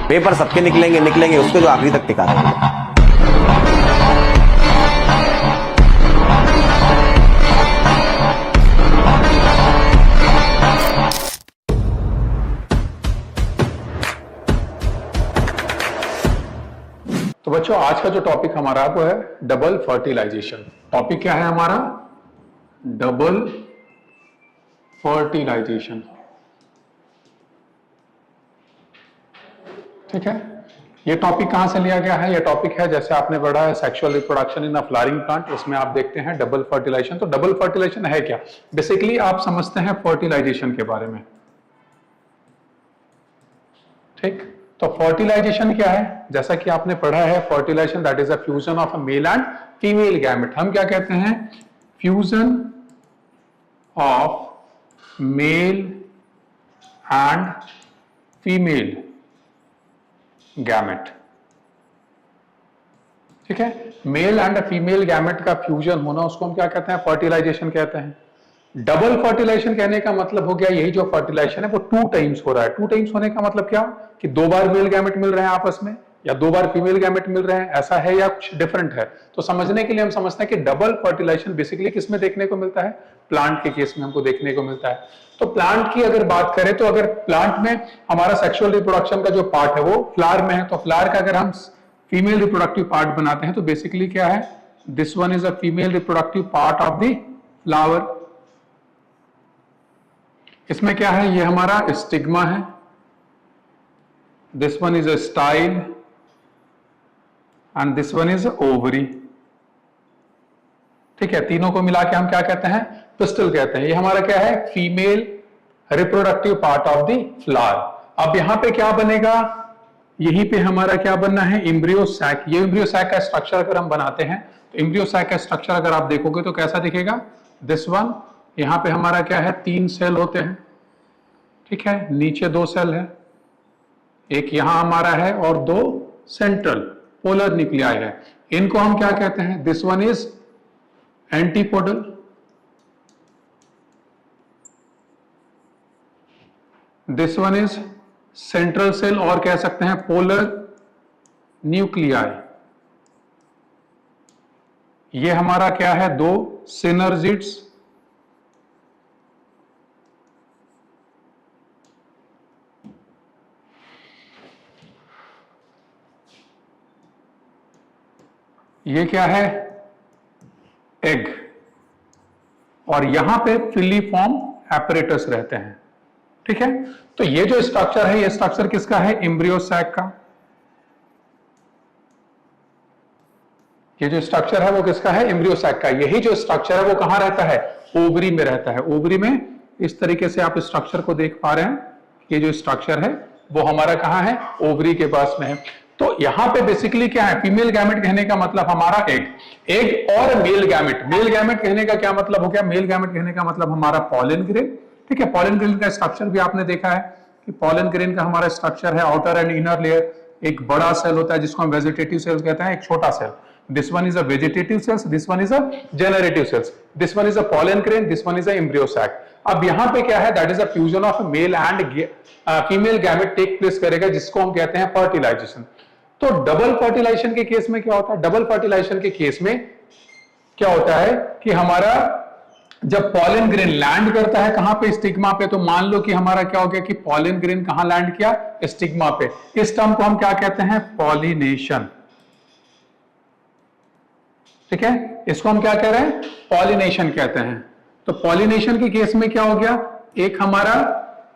Paper सबके निकलेंगे निकलेंगे, उसको जो आखिरी तक टिका रहेगा। तो बच्चों आज का जो टॉपिक हमारा वो है डबल फर्टिलाइजेशन। टॉपिक क्या है हमारा? Double fertilisation. ठीक है, ये टॉपिक कहां से लिया गया है? ये टॉपिक है जैसे आपने पढ़ा है sexual reproduction in a flowering plant, उसमें आप देखते हैं डबल फर्टिलाइजेशन। तो डबल फर्टिलाइजेशन है क्या? बेसिकली आप समझते हैं फर्टिलाइजेशन के बारे में। ठीक, तो फर्टिलाइजेशन क्या है? जैसा कि आपने पढ़ा है fertilisation that is a fusion of a male and female gamete. हम क्या कहते हैं? Fusion of male and female gamete. ठीक है, मेल एंड फीमेल गैमेट का फ्यूजन होना उसको हम क्या कहते हैं? फर्टिलाइजेशन कहते हैं। डबल फर्टिलाइजेशन कहने का मतलब हो गया यही जो फर्टिलाइजेशन है वो 2 टाइम्स हो रहा है। 2 टाइम्स होने का मतलब क्या? कि 2 बार मेल गैमेट मिल रहे हैं आपस में या 2 बार फीमेल गैमेट मिल रहे हैं, ऐसा है या कुछ डिफरेंट है? तो समझने के लिए हम समझते हैं कि डबल फर्टिलाइजेशन बेसिकली किस में देखने को मिलता है? प्लांट के केस में हमको देखने को मिलता है। तो प्लांट की अगर बात करें तो अगर प्लांट में हमारा सेक्सुअल रिप्रोडक्शन का जो पार्ट है वो फ्लावर में है, तो फ्लावर का अगर हम फीमेल रिप्रोडक्टिव पार्ट बनाते हैं तो बेसिकली क्या है? This one is a female reproductive part of the flower. इसमें क्या है? ये हमारा स्टिग्मा है, this one is a style and this one is ovary. ठीक है, तीनों को मिला के हम क्या कहते हैं? पिस्टल कहते हैं। ये हमारा क्या है? Female reproductive part of the flower. अब यहां पे क्या बनेगा? यहीं पे हमारा क्या बनना है? Embryo sac. ये एम्ब्रियो सैक का स्ट्रक्चर अगर हम बनाते हैं तो एम्ब्रियो सैक का स्ट्रक्चर अगर आप देखोगे तो कैसा दिखेगा? दिस वन, यहां पे हमारा क्या है? 3 सेल होते हैं। ठीक है, नीचे 2 सेल है, एक यहां हमारा है और 2 सेंट्रल पोलर न्यूक्लियाई है। इनको हम क्या कहते हैं? This one is antipodal, this one is central cell और कह सकते हैं पोलर न्यूक्लियाई। ये हमारा क्या है? 2 सिनर्जिड्स, ये क्या है? एग, और यहां पे फिलीफॉर्म एपरेटस रहते हैं। ठीक है, तो ये जो स्ट्रक्चर है ये स्ट्रक्चर किसका है? एम्ब्रियो सैक का। ये जो स्ट्रक्चर है वो किसका है? एम्ब्रियो सैक का। यही जो स्ट्रक्चर है वो कहां रहता है? ओवरी में रहता है। ओवरी में इस तरीके से आप स्ट्रक्चर को देख पा रहे हैं। ये जो स्ट्रक्चर है वो हमारा कहां है? ओवरी के पास में है। तो यहां पे बेसिकली क्या है? फीमेल गैमेट कहने का मतलब हमारा एग और मेल गैमेट। मेल गैमेट कहने का क्या मतलब हो गया? मेल गैमेट कहने का मतलब हमारा पॉलन ग्रेन। ठीक है, पॉलन ग्रेन का स्ट्रक्चर भी आपने देखा है कि पॉलन ग्रेन का हमारा स्ट्रक्चर है आउटर एंड इनर लेयर। एक बड़ा सेल होता है जिसको हम वेजिटेटिव सेल्स कहते हैं, एक छोटा cell. This one is a vegetative cells, this one is a generative cells, this one is a pollen grain, this one is a embryo sac. अब यहाँ पे क्या है? That is a fusion of male and female gamete take place करेगा जिसको हम कहते हैं fertilization. तो डबल फर्टिलाइजेशन के केस में क्या होता है? डबल फर्टिलाइजेशन के केस में क्या होता है कि हमारा जब पॉलन ग्रेन लैंड करता है कहां पे? स्टिग्मा पे। तो मान लो कि हमारा क्या हो गया कि पॉलन ग्रेन कहां लैंड किया? स्टिग्मा पे। इस टर्म को हम क्या कहते हैं? पॉलिनेशन। ठीक है, इसको हम क्या कह रहे हैं? पॉलिनेशन कहते हैं। तो पॉलिनेशन के केस में क्या हो गया? एक हमारा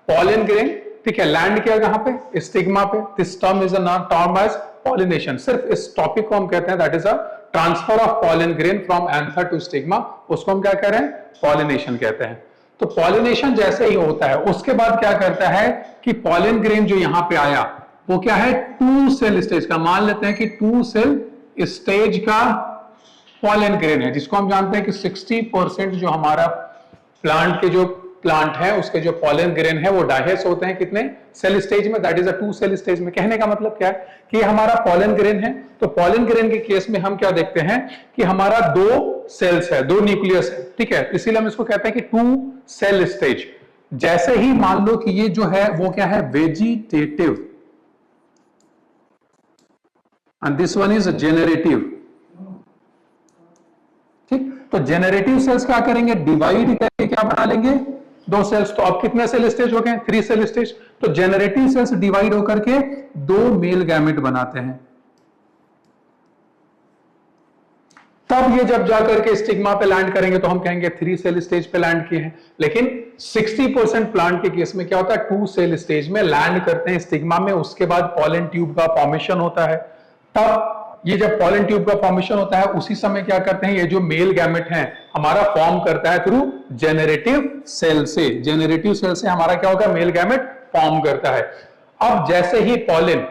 पॉलन ग्रेन, ठीक है, लैंड किया कहां पे? स्टिग्मा पे। This term is a term as pollination. सिर्फ इस टॉपिक को हम कहते हैं that is a transfer of pollen grain from anther to stigma, उसको हम क्या कह रहे हैं? पॉलिनेशन कहते हैं। तो पॉलिनेशन जैसे ही होता है उसके बाद क्या करता है कि पॉलन ग्रेन जो यहां पे आया वो क्या है? 2 सेल स्टेज का। मान लेते हैं कि 2 सेल स्टेज का पॉलन ग्रेन है, जिसको हम जानते हैं कि 60% जो हमारा प्लांट के जो प्लांट है उसके जो पॉलन ग्रेन है वो डाइहेस होते हैं कितने? सेल स्टेज में, that is a 2 cell stage में। कहने का मतलब क्या है कि हमारा पॉलन ग्रेन है। तो पॉलन ग्रेन के केस में हम क्या देखते हैं कि हमारा 2 सेल्स है, 2 न्यूक्लियस है। ठीक है, इसीलिए हम इसको कहते हैं कि 2 सेल स्टेज। जैसे ही मान लो कि ये जो है वो क्या है? Vegetative and this one is generative. ठीक, तो जेनरेटिव सेल्स क्या करेंगे, डिवाइड करके क्या बना लेंगे, दो सेल्स। तो अब कितने सेल स्टेज हो गए, 3 सेल स्टेज। तो जेनरेटिव सेल्स डिवाइड होकर के 2 मेल गैमेट बनाते हैं। तब ये जब जाकर के स्टिग्मा पे लैंड करेंगे तो हम कहेंगे 3 सेल स्टेज पे लैंड किए हैं। लेकिन 60% प्लांट के केस में क्या होता है, 2 सेल स्टेज में लैंड करते हैं स्टिग्मा में। उसके बाद पॉलन ट्यूब का फॉर्मेशन होता है। तब ये जब पॉलन ट्यूब का फॉर्मेशन होता है उसी समय क्या करते हैं, ये जो मेल गैमेट है हमारा फॉर्म करता है थ्रू जेनरेटिव सेल से। जेनरेटिव सेल से हमारा क्या होगा, मेल गैमेट फॉर्म करता है। अब जैसे ही पॉलन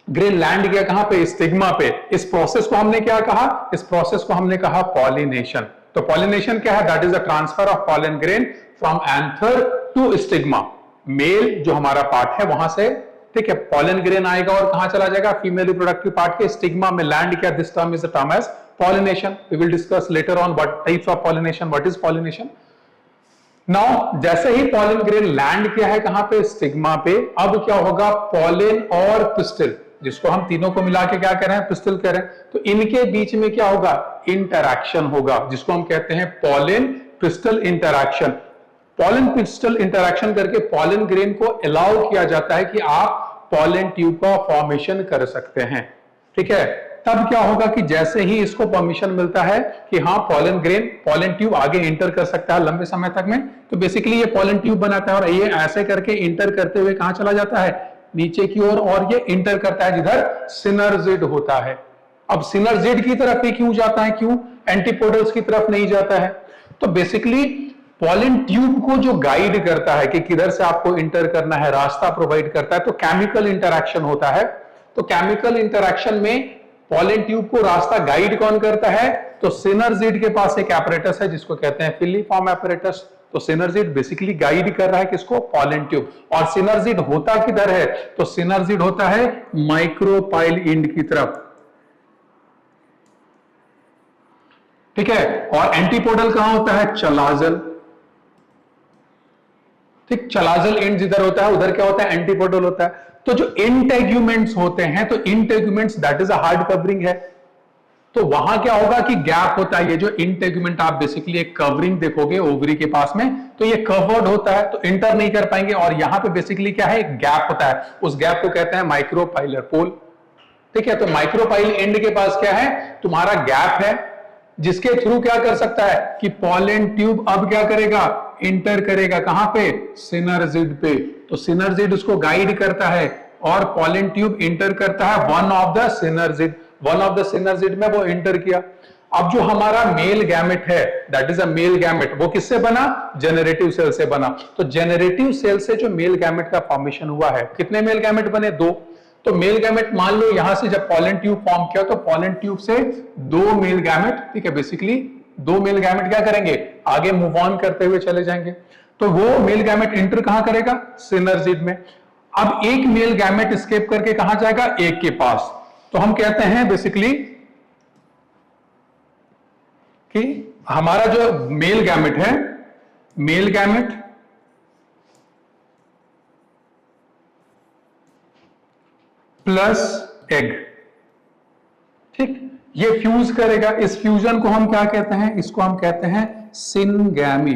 ग्रेन लैंड किया कहां पे, स्टिग्मा पे, इस प्रोसेस को हमने क्या कहा, इस प्रोसेस को हमने कहा पॉलिनेशन। तो पॉलिनेशन क्या है, that is the transfer of pollen grain from anther to stigma. Male जो हमारा पार्ट है वहां से, ठीक है, पॉलन ग्रेन आएगा और कहां चला जाएगा, फीमेल रिप्रोडक्टिव पार्ट के स्टिग्मा में लैंड किया। This term is the term as pollination. We will discuss later on what types of pollination, what is pollination. Now जैसे ही पॉलन ग्रेन लैंड किया है कहां पे, स्टिग्मा पे, अब क्या होगा, पॉलन और पिस्टिल, जिसको हम तीनों को मिला के क्या कह रहे हैं, पिस्टिल कह रहे हैं, तो इनके बीच में क्या होगा, इंटरैक्शन होगा, जिसको हम कहते हैं pollen pistil interaction. Pollen pistil interaction करके पॉलन ग्रेन को अलाउ किया जाता है कि आप पॉलन ट्यूब का फॉर्मेशन कर सकते हैं। ठीक है, तब क्या होगा कि जैसे ही इसको परमिशन मिलता है कि हाँ पॉलन ग्रेन, पॉलन ट्यूब आगे इंटर कर सकता है लंबे समय तक में, तो बेसिकली ये पॉलन ट्यूब बनाता है और ये ऐसे करके इंटर करते हुए कहां चला जाता है, नीचे की ओर, और ये इंटर करता है जिधर सिनर्जिड होता है। अब सिनर्जिड की तरफ ही क्यों जाता है, क्यों एंटीपोडल्स की तरफ नहीं जाता है? तो बेसिकली पॉलन ट्यूब को जो गाइड करता है कि किधर से आपको इंटर करना है, रास्ता प्रोवाइड करता है, तो केमिकल इंटरैक्शन होता है। तो केमिकल इंटरैक्शन में पॉलन ट्यूब को रास्ता गाइड कौन करता है, तो सिनर्जिड के पास एक एपरेटस है जिसको कहते हैं फिलीफॉर्म एपरेटस। तो सिनर्जिड बेसिकली गाइड कर रहा है किसको, पॉलन ट्यूब। और सिनर्जिड होता किधर है, तो सिनर्जिड होता है माइक्रोपाइल एंड की तरफ। ठीक है, और एंटीपोडल कहां होता है, चलाजल। ठीक, चलाजल एंड जिधर होता है उधर क्या होता है, एंटीपोडल होता है। तो जो इंटेग्यूमेंट्स होते हैं, तो integuments that is a hard covering है, तो वहां क्या होगा कि गैप होता है। ये जो इंटेग्यूमेंट आप बेसिकली एक कवरिंग देखोगे ओवरी के पास में, तो ये कवर्ड होता है, तो इंटर नहीं कर पाएंगे। और यहां पे बेसिकली क्या है, एक गैप होता है, उस गैप को कहते हैं माइक्रोपाइलर पोल। ठीक है, तो माइक्रोपाइल एंड के पास क्या है, तुम्हारा गैप है, जिसके थ्रू क्या कर सकता है कि पॉलन ट्यूब अब क्या करेगा, इंटर करेगा कहां पे, सिनर्जिड पे। तो सिनर्जिड उसको गाइड करता है और पॉलन ट्यूब इंटर करता है one of the synergid, one of the synergid में वो इंटर किया। अब जो हमारा मेल गैमेट है, that is a male gamete, वो किससे बना, जेनरेटिव सेल से बना। तो जेनरेटिव सेल से जो मेल गैमेट का फॉर्मेशन हुआ है, कितने मेल गैमेट बने, 2। तो मेल गैमेट मान लो यहां से जब पॉलन ट्यूब फॉर्म किया तो पॉलन ट्यूब से 2 मेल गैमेट, ठीक है, बेसिकली 2 मेल गैमेट क्या करेंगे, आगे मूव ऑन करते हुए चले जाएंगे। तो वो मेल गैमेट इंटर कहां करेगा, सिनर्जिड में। अब एक मेल गैमेट एस्केप करके कहां जाएगा, एक के पास। तो हम कहते हैं बेसिकली कि हमारा जो मेल गैमेट है, मेल गैमेट प्लस एग, ठीक, ये फ्यूज करेगा। इस फ्यूजन को हम क्या कहते हैं, इसको हम कहते हैं सिनगैमी।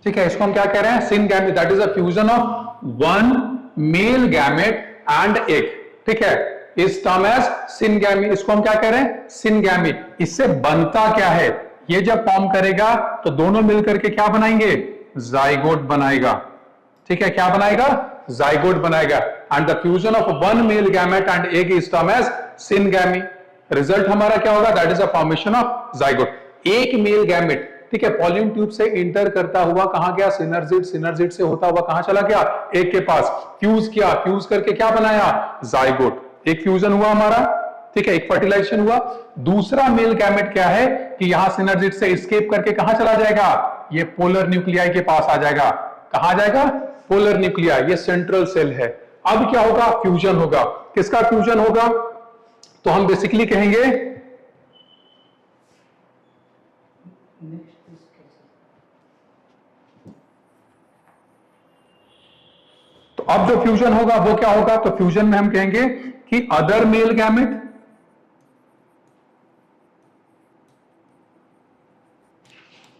ठीक है, इसको हम क्या कह रहे हैं, syngamy, that is a fusion of 1 male gamete and egg. ठीक है, इस टर्म एज सिनगैमी, इसको हम क्या कह रहे हैं, सिनगैमी। इससे बनता क्या है, ये जब फॉर्म करेगा तो दोनों मिलकर के क्या बनाएंगे, जाइगोट बनाएगा। ठीक है, क्या बनाएगा, जाइगोट बनाएगा। And the fusion of 1 male gamete and egg is term as syngamy. Result हमारा क्या होगा, that is a formation of zygote. एक मेल गैमेट, ठीक है, पॉलन ट्यूब से इंटर करता हुआ कहां गया, सिनर्जिड, सिनर्जिड से होता हुआ कहां चला गया, एग के पास, फ्यूज किया, फ्यूज करके क्या बनाया, जाइगोट। एक फ्यूजन हुआ हमारा, ठीक है, एक फर्टिलाइजेशन हुआ। दूसरा मेल गैमेट क्या है कि यहां सिनर्जिड से एस्केप करके कहां चला जाएगा, ये पोलर न्यूक्लियाई के पास आ जाएगा। कहां जाएगा, पोलर न्यूक्लियाई, ये सेंट्रल सेल है। अब क्या होगा, फ्यूजन होगा। किसका फ्यूजन होगा, तो हम बेसिकली कहेंगे तो अब जो फ्यूजन होगा वो क्या होगा, तो फ्यूजन में हम कहेंगे कि other mail gamete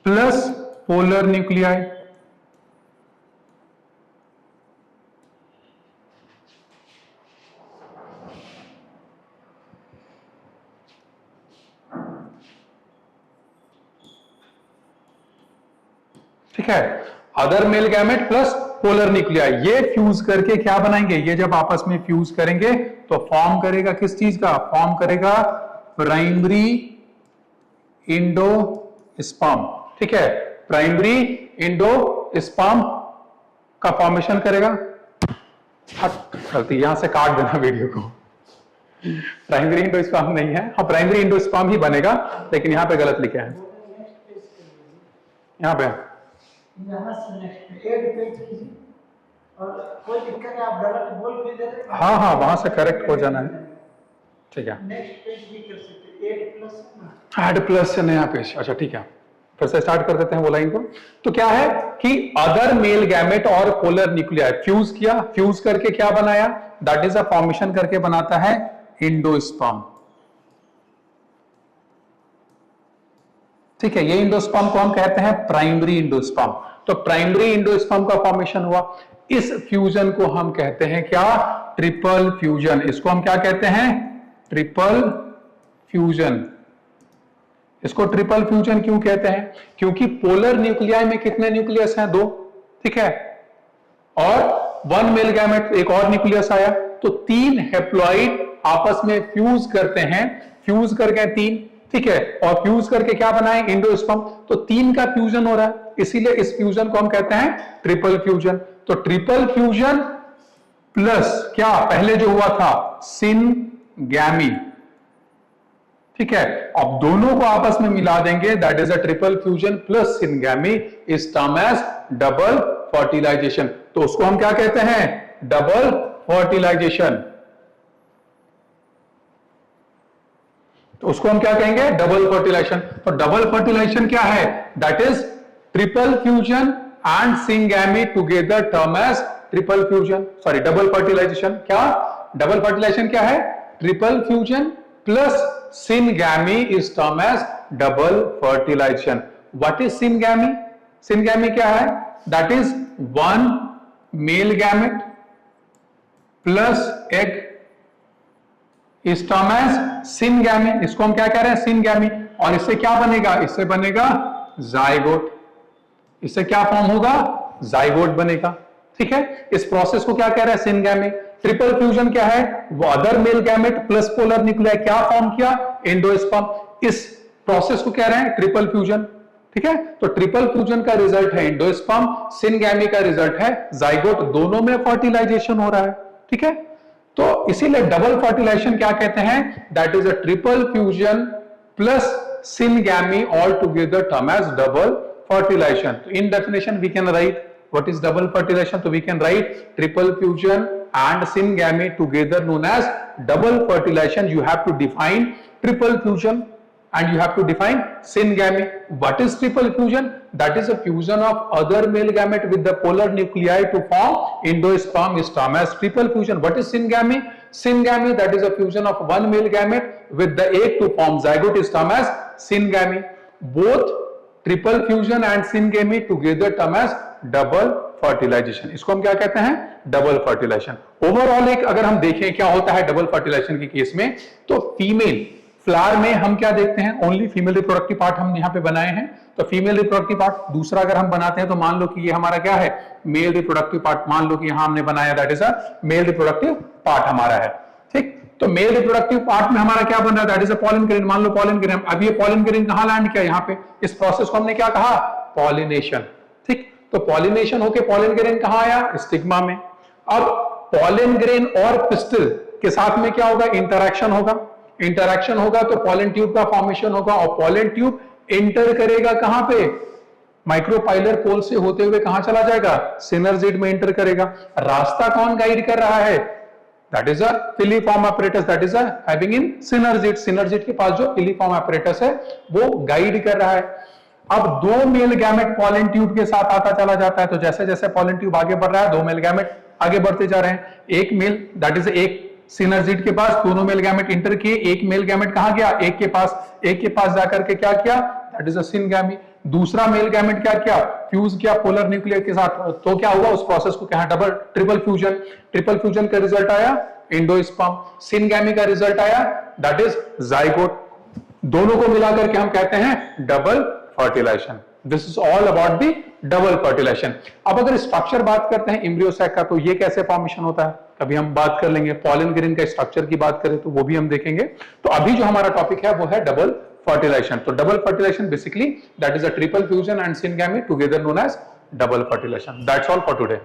plus polar nuclei. ठीक है, other mail gamete plus polar nuclei, ये फ्यूज करके क्या बनाएंगे, ये जब आपस में फ्यूज करेंगे तो फॉर्म करेगा किस चीज का, फॉर्म करेगा प्राइमरी इंडो स्पर्म। ठीक है, प्राइमरी इंडो स्पर्म का फॉर्मेशन करेगा। गलती, यहां से काट देना वीडियो को, प्राइमरी इंडो स्पर्म नहीं है, हाँ प्राइमरी इंडो स्पर्म ही बनेगा, लेकिन यहां पे गलत लिखा है, यहां पे यहाँ से नेक्स्ट एक पेज कीजिए और कोई दिक्कत है आप गलत बोल भी दे रहे हैं। हाँ हाँ वहां से करेक्ट हो जाना है। ठीक है, नेक्स्ट पेज भी कर सकते हैं, ऐड प्लस है ना, ऐड प्लस से नया पेज। अच्छा ठीक है, फिर से स्टार्ट कर देते हैं वो लाइन को। तो क्या है कि अदर मेल गैमेट और पोलर न्यूक्लियाई फ्यूज किया, फ्यूज करके क्या बनाया, दैट इज अ फॉर्मेशन करके बनाता है इंडोस्पर्म। ठीक है, ये इंडोस्पर्म को हम कहते हैं प्राइमरी इंडोस्पर्म। तो प्राइमरी इंडोस्पर्म का फॉर्मेशन हुआ, इस फ्यूजन को हम कहते हैं क्या, ट्रिपल फ्यूजन। इसको हम क्या कहते हैं, ट्रिपल फ्यूजन। इसको ट्रिपल फ्यूजन क्यों कहते हैं, क्योंकि पोलर न्यूक्लियाई में कितने न्यूक्लियस हैं, 2। ठीक है, और 1 मेल गैमेट, एक और न्यूक्लियस आया, तो 3 हेप्लॉइड आपस में फ्यूज करते हैं, फ्यूज करके 3। ठीक है, और फ्यूज करके क्या बनाए, इंडोस्पर्म। तो 3 का फ्यूजन हो रहा है, इसीलिए इस फ्यूजन को हम कहते हैं ट्रिपल फ्यूजन। तो ट्रिपल फ्यूजन प्लस क्या, पहले जो हुआ था सिनगैमी। ठीक है, अब दोनों को आपस में मिला देंगे, that is a triple fusion plus syngamy is term as double fertilisation. तो उसको हम क्या कहते हैं, डबल फर्टिलाइजेशन। तो उसको हम क्या कहेंगे, डबल फर्टिलाइजेशन। तो डबल फर्टिलाइजेशन क्या है, that is triple fusion and syngamy together term as triple fusion, sorry double fertilisation. क्या, डबल फर्टिलाइजेशन क्या है, triple fusion plus syngamy is term as double fertilisation. What is syngamy, syngamy क्या है, that is 1 male gamete plus egg is term as syngamy. इसको हम क्या कह रहे हैं, सिनगैमी। और इससे क्या बनेगा, इससे बनेगा जाइगोट। इससे क्या फॉर्म होगा, जाइगोट बनेगा। ठीक है, इस प्रोसेस को क्या कह रहे हैं, सिनगैमी। ट्रिपल फ्यूजन क्या है, वो other mail gamete plus polar nuclei क्या फॉर्म किया, एंडोस्पर्म। इस प्रोसेस को कह रहे हैं ट्रिपल फ्यूजन। ठीक है, तो ट्रिपल फ्यूजन का रिजल्ट है एंडोस्पर्म, सिनगैमी का रिजल्ट है जाइगोट, दोनों में फर्टिलाइजेशन हो रहा है। ठीक है, तो इसीलिए डबल फर्टिलाइजेशन क्या कहते हैं, that is a triple fusion plus syngamy all together term as double fertilisation. तो in definition we can write what is double fertilisation, तो we can write triple fusion and syngamy together known as double fertilization. You have to define triple fusion and you have to define syngamy. What is triple fusion? That is a fusion of other male gamete with the polar nuclei to form endosperm is termed as triple fusion. What is syngamy? Syngamy, that is a fusion of 1 male gamete with the egg to form zygote is termed as syngamy. Both triple fusion and syngamy together term as double fertilisation. इसको हम क्या कहते हैं, double fertilisation. Overall एक अगर हम देखें क्या होता है डबल फर्टिलाइजेशन के केस में, तो फीमेल फ्लावर में हम क्या देखते हैं, ओनली फीमेल रिप्रोडक्टिव पार्ट हम यहाँ पे बनाए हैं, तो फीमेल रिप्रोडक्टिव पार्ट। दूसरा अगर हम बनाते हैं तो मान लो कि ये हमारा क्या है, मेल रिप्रोडक्टिव पार्ट। मान लो कि यहां हमने बनाया, that is a male reproductive part हमारा है। ठीक, तो मेल रिप्रोडक्टिव पार्ट में हमारा क्या बन रहा है, that is a pollen grain. मान लो पॉलन ग्रेन, अब ये पॉलन ग्रेन कहां लैंड किया, यहाँ पे। इस प्रोसेस को हमने क्या कहा, पॉलिनेशन। ठीक, तो पॉलिनेशन होके पॉलन ग्रेन कहां आया, स्टिग्मा में। अब पॉलन ग्रेन और पिस्टिल के साथ में क्या होगा, इंटरैक्शन होगा। इंटरैक्शन होगा तो पॉलन ट्यूब का फॉर्मेशन होगा, और पॉलन ट्यूब एंटर करेगा कहां पे, माइक्रोपाइलर पोल से होते हुए कहां चला जाएगा, सिनर्जिड में एंटर करेगा। रास्ता कौन गाइड कर रहा है, that is a filiform apparatus that is having in synergid. Synergid के पास जो फिलीफॉर्म apparatus है वो गाइड कर रहा है। अब 2 मेल गैमेट पॉलन ट्यूब के साथ आता चला जाता है, तो जैसे जैसे पॉलन ट्यूब आगे बढ़ रहा है 2 मेल गैमेट आगे बढ़ते जा रहे हैं। एक मेल दैट इज एक सिनर्जिड के पास दोनों मेल गैमेट इंटर किए, एक मेल गैमेट कहां गया, एक के पास जाकर के क्या किया, दैट इज अ सिनगैमी। दूसरा मेल गैमेट क्या किया, फ्यूज किया पोलर न्यूक्लियर के साथ, तो क्या हुआ, उस प्रोसेस को क्या, डबल ट्रिपल फ्यूजन का रिजल्ट आया एंडोस्पर्म। सिनगैमी का रिजल्ट आया दैट इज जाइगोट। दोनों को मिलाकर के हम कहते हैं double fertilisation. This is all about the double fertilisation. अब अगर स्ट्रक्चर बात करते हैं एम्ब्रियो सैक का, तो ये कैसे फॉर्मेशन होता है, कभी हम बात कर लेंगे। पॉलन ग्रेन का स्ट्रक्चर की बात करें तो वो भी हम देखेंगे। तो अभी जो हमारा टॉपिक है वो है डबल फर्टिलाइजेशन। तो double fertilisation basically that is a triple fusion and syngamy together known as double fertilisation. That's all for today.